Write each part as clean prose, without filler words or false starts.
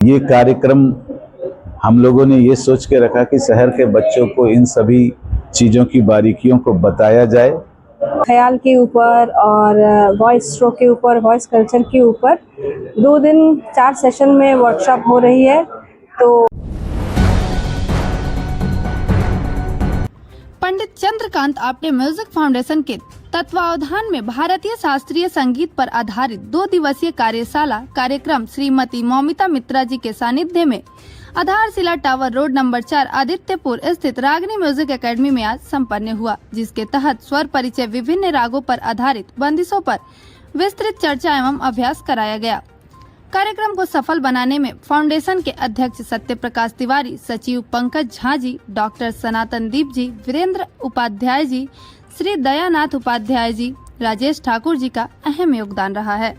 ये कार्यक्रम हम लोगों ने ये सोच के रखा कि शहर के बच्चों को इन सभी चीज़ों की बारीकियों को बताया जाए। ख्याल के ऊपर और वॉइस स्ट्रोक के ऊपर, वॉइस कल्चर के ऊपर 2 दिन 4 सेशन में वर्कशॉप हो रही है। तो पंडित चंद्रकांत आपटे म्यूजिक फाउंडेशन के तत्वावधान में भारतीय शास्त्रीय संगीत पर आधारित 2 दिवसीय कार्यशाला कार्यक्रम श्रीमती मौमिता मित्रा जी के सानिध्य में आधारशिला टावर रोड नंबर 4 आदित्यपुर स्थित रागनी म्यूजिक एकेडमी में आज संपन्न हुआ, जिसके तहत स्वर परिचय, विभिन्न रागों पर आधारित बंदिशों पर विस्तृत चर्चा एवं अभ्यास कराया गया। कार्यक्रम को सफल बनाने में फाउंडेशन के अध्यक्ष सत्य प्रकाश तिवारी, सचिव पंकज झा जी, डॉक्टर सनातन दीप जी, वीरेंद्र उपाध्याय जी, श्री दयानाथ उपाध्याय जी, राजेश ठाकुर जी का अहम योगदान रहा है।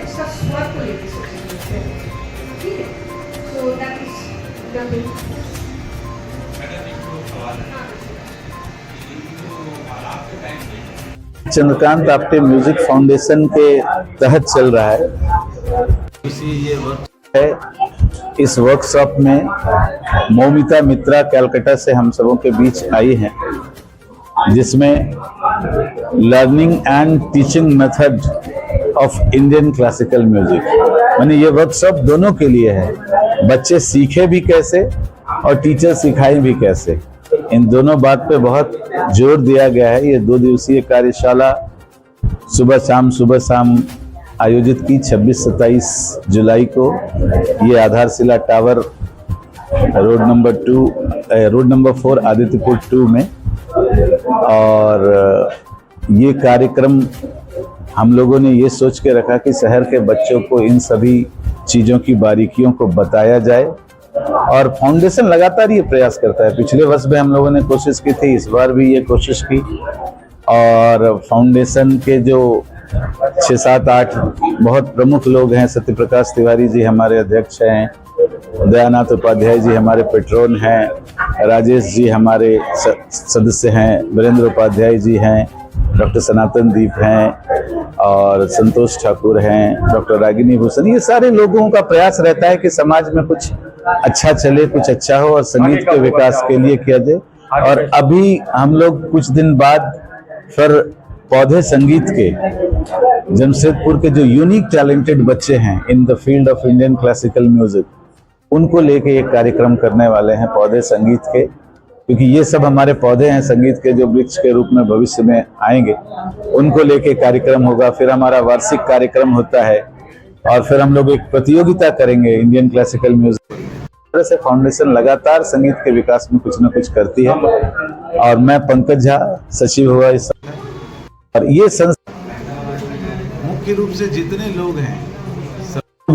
सब स्वर को लेकर सोचेंगे, ठीक है? So that is the big Chandrakant Apte music foundation के तहत चल रहा है। ये वर्क है। इस वर्कशॉप में मौमिता मित्रा कलकत्ता से हम सबों के बीच आई हैं, जिसमें learning and teaching method of Indian classical music, माने ये वर्कशॉप दोनों के लिए है। बच्चे सीखे भी कैसे और टीचर सिखाए भी कैसे, इन दोनों बात पे बहुत जोर दिया गया है। ये 2 दिवसीय कार्यशाला सुबह शाम आयोजित की 26-27 जुलाई को ये आधारशिला टावर रोड नंबर 4 आदित्यपुर 2 में। और ये कार्यक्रम हम लोगों ने ये सोच के रखा कि शहर के बच्चों को इन सभी चीज़ों की बारीकियों को बताया जाए, और फाउंडेशन लगातार ये प्रयास करता है। पिछले वर्ष भी हम लोगों ने कोशिश की थी, इस बार भी ये कोशिश की, और फाउंडेशन के जो 6-7-8 बहुत प्रमुख लोग हैं, सत्य प्रकाश तिवारी जी हमारे अध्यक्ष हैं, दयानाथ उपाध्याय जी हमारे पेट्रोन हैं, राजेश जी हमारे सदस्य हैं, वीरेंद्र उपाध्याय जी हैं, डॉक्टर सनातन दीप हैं, और संतोष ठाकुर हैं, डॉक्टर रागिनी भूषण, ये सारे लोगों का प्रयास रहता है कि समाज में कुछ अच्छा चले, कुछ अच्छा हो और संगीत के विकास के लिए किया जाए। और अभी हम लोग कुछ दिन बाद फिर पौधे संगीत के जमशेदपुर के जो यूनिक टैलेंटेड बच्चे हैं in the field of Indian classical music, उनको लेके एक कार्यक्रम करने वाले हैं पौधे संगीत के, क्योंकि ये सब हमारे पौधे हैं संगीत के जो वृक्ष के रूप में भविष्य में आएंगे, उनको लेके कार्यक्रम होगा। फिर हमारा वार्षिक कार्यक्रम होता है, और फिर हम लोग एक प्रतियोगिता करेंगे इंडियन क्लासिकल म्यूजिक। तरह से फाउंडेशन लगातार संगीत के विकास में कुछ न कुछ करती है, और मैं पंकज झा सचिव हुआ इस, और ये संस्था मुख्य रूप से जितने लोग हैं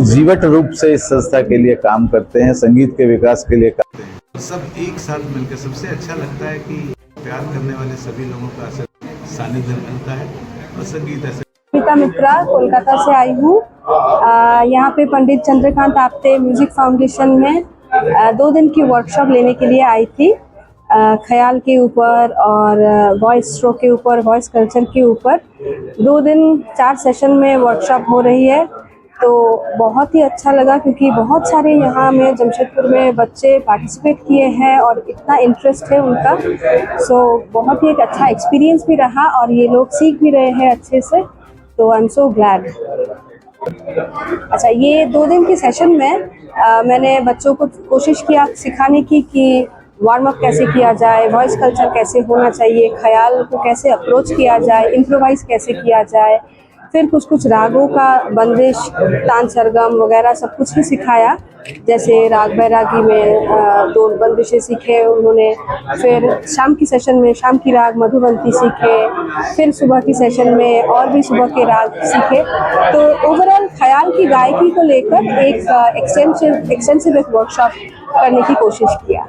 जीवट रूप से इस संस्था के लिए काम करते हैं, संगीत के विकास के लिए काम करते हैं। सब एक साथ मिलकर, सबसे अच्छा लगता है कि प्यार करने वाले सभी लोगों का सानिध्य मिलता है, और संगीत ऐसे। मौमिता मित्रा कोलकाता से आई हूँ। यहाँ पे पंडित चंद्रकांत आपटे म्यूजिक फाउंडेशन में 2 दिन की वर्कशॉप लेने के लिए आई थी। ख्याल के ऊपर और वॉइस स्ट्रोक के ऊपर, वॉइस कल्चर के ऊपर 2 दिन 4 सेशन में वर्कशॉप हो रही है। तो बहुत ही अच्छा लगा, क्योंकि बहुत सारे यहाँ में जमशेदपुर में बच्चे पार्टिसिपेट किए हैं और इतना इंटरेस्ट है उनका। सो बहुत ही एक अच्छा एक्सपीरियंस भी रहा, और ये लोग सीख भी रहे हैं अच्छे से। तो आई एम सो ग्लैड। अच्छा, ये 2 दिन के सेशन में मैंने बच्चों को कोशिश किया सिखाने की कि वार्म अप कैसे किया जाए, वॉइस कल्चर कैसे होना चाहिए, ख्याल को कैसे अप्रोच किया जाए, इम्प्रोवाइज कैसे किया जाए, फिर कुछ रागों का बंदिश, तान सरगम वगैरह सब कुछ ही सिखाया। जैसे राग बैरागी में 2 बंदिशें सीखे उन्होंने, फिर शाम की सेशन में शाम की राग मधुबंती सीखे, फिर सुबह की सेशन में और भी सुबह के राग सीखे। तो ओवरऑल ख्याल की गायकी को लेकर एक एक्सटेंसिव एक वर्कशॉप करने की कोशिश किया।